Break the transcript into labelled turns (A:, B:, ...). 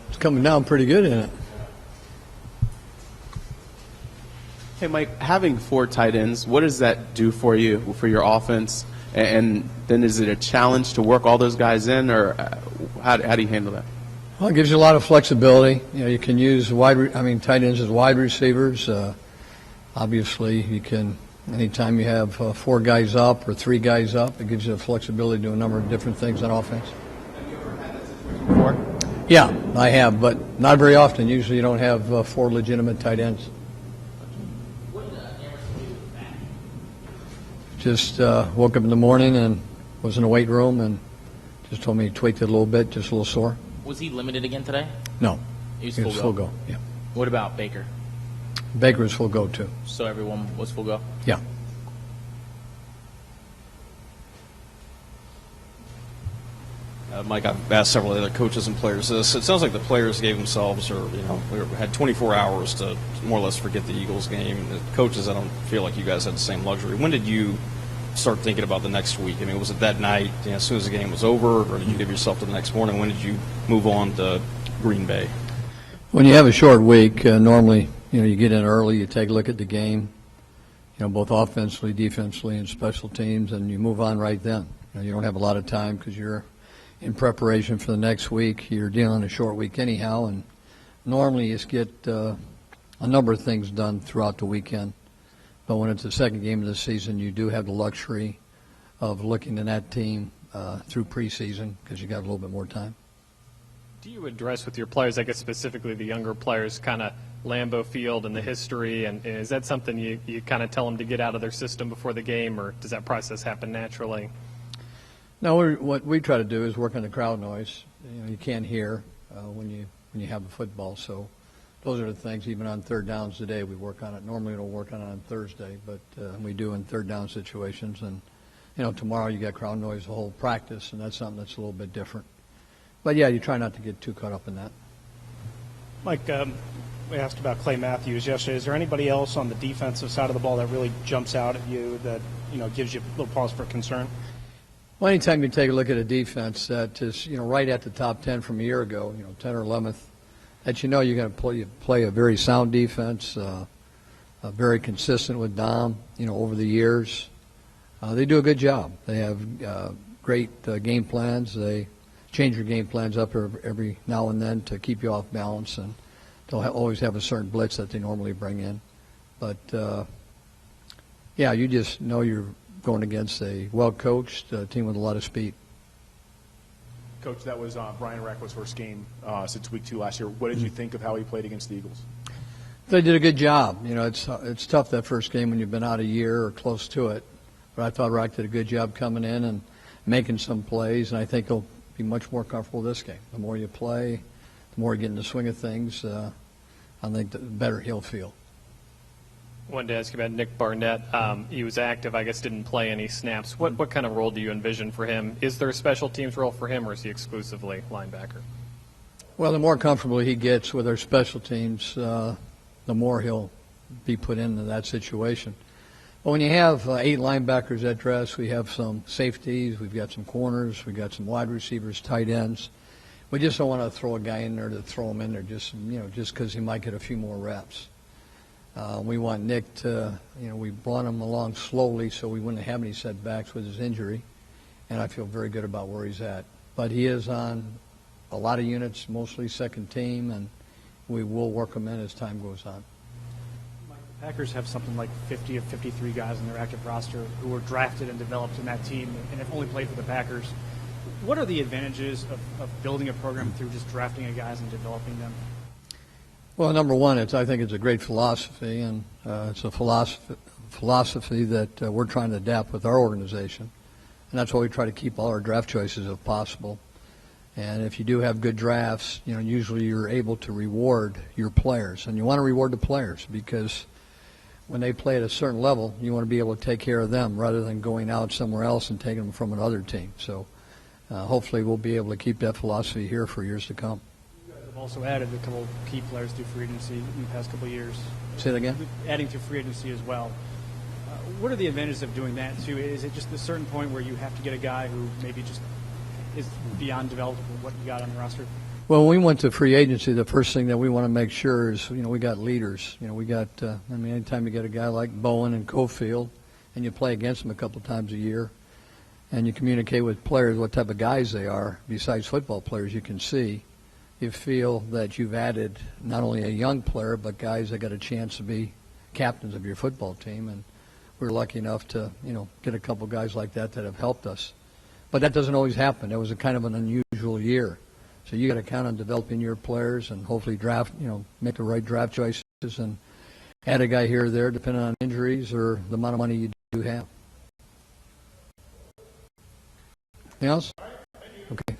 A: It's coming down pretty good in it.
B: Hey, Mike, having 4 tight ends, what does that do for you, for your offense? And then is it a challenge to work all those guys in, or how do you handle that?
A: Well, it gives you a lot of flexibility. You know, you can use tight ends as wide receivers. Obviously, you can, anytime you have 4 guys up or 3 guys up, it gives you the flexibility to do a number of different things on offense.
B: Have you ever had that situation before?
A: Yeah, I have, but not very often. Usually you don't have 4 legitimate tight ends. Just woke up in the morning and was in the weight room and just told me he tweaked it a little bit, just a little sore.
C: Was he limited again today?
A: No.
C: He was
A: full go. Yeah.
C: What about Baker?
A: Baker was full go, too.
C: So everyone was full go?
A: Yeah.
D: Mike, I've asked several other coaches and players this. It sounds like the players gave themselves, had 24 hours to more or less forget the Eagles game. The coaches, I don't feel like you guys had the same luxury. When did you start thinking about the next week? I mean, was it that night, as soon as the game was over, or did you give yourself to the next morning? When did you move on to Green Bay?
A: When you have a short week, normally, you get in early, you take a look at the game, both offensively, defensively, and special teams, and you move on right then. You don't have a lot of time because you're in preparation for the next week. You're dealing a short week anyhow, and normally you just get a number of things done throughout the weekend. But when it's the second game of the season, you do have the luxury of looking at that team through preseason because you got a little bit more time.
E: Do you address with your players, I guess specifically the younger players, kind of Lambeau Field and the history, and is that something you kind of tell them to get out of their system before the game, or does that process happen naturally?
A: No, what we try to do is work on the crowd noise. You can't hear when you have the football, so those are the things. Even on third downs today, we work on it. Normally, we don't work on it on Thursday, but we do in third down situations. And tomorrow you got crowd noise the whole practice, and that's something that's a little bit different. But yeah, you try not to get too caught up in that.
F: Mike, we asked about Clay Matthews yesterday. Is there anybody else on the defensive side of the ball that really jumps out at you that gives you a little pause for concern?
A: Well, anytime you take a look at a defense that is, right at the top 10 from a year ago, 10 or 11th, that you're going to play a very sound defense, very consistent with Dom, over the years. They do a good job. They have great game plans. They change your game plans up every now and then to keep you off balance, and they'll always have a certain blitz that they normally bring in. But, yeah, you just know you're going against a well-coached team with a lot of speed.
G: Coach, that was Brian Rackwood's first game since week 2 last year. What did you think of how he played against the Eagles?
A: They did a good job. It's tough that first game when you've been out a year or close to it. But I thought Rack did a good job coming in and making some plays, and I think he'll be much more comfortable this game. The more you play, the more you get in the swing of things, I think the better he'll feel.
E: I wanted to ask you about Nick Barnett. He was active, I guess didn't play any snaps. What kind of role do you envision for him? Is there a special teams role for him, or is he exclusively linebacker?
A: Well, the more comfortable he gets with our special teams, the more he'll be put into that situation. But when you have 8 linebackers at dress, we have some safeties, we've got some corners, we've got some wide receivers, tight ends. We just don't want to throw a guy in there to throw him in there just because he might get a few more reps. We want Nick to, we brought him along slowly so we wouldn't have any setbacks with his injury, and I feel very good about where he's at. But he is on a lot of units, mostly second team, and we will work him in as time goes on.
F: Mike, the Packers have something like 50 of 53 guys on their active roster who were drafted and developed in that team and have only played for the Packers. What are the advantages of building a program through just drafting guys and developing them?
A: Well, number one, I think it's a great philosophy, and it's a philosophy that we're trying to adapt with our organization, and that's why we try to keep all our draft choices if possible. And if you do have good drafts, usually you're able to reward your players, and you want to reward the players because when they play at a certain level, you want to be able to take care of them rather than going out somewhere else and taking them from another team. So hopefully we'll be able to keep that philosophy here for years to come.
H: You guys
F: We've also added a couple key players through free agency in the past couple of years.
A: Say that again?
F: Adding to free agency as well. What are the advantages of doing that, too? Is it just a certain point where you have to get a guy who maybe just is beyond developed with what you got on the roster?
A: Well, when we went to free agency, the first thing that we want to make sure is, we got leaders. We got, anytime you get a guy like Bowen and Cofield, and you play against them a couple times a year, and you communicate with players what type of guys they are, besides football players you can see, you feel that you've added not only a young player, but guys that got a chance to be captains of your football team. And we're lucky enough to, get a couple guys like that have helped us. But that doesn't always happen. It was a kind of an unusual year. So you got to count on developing your players and hopefully draft, make the right draft choices and add a guy here or there depending on injuries or the amount of money you do have. Anything else? Okay.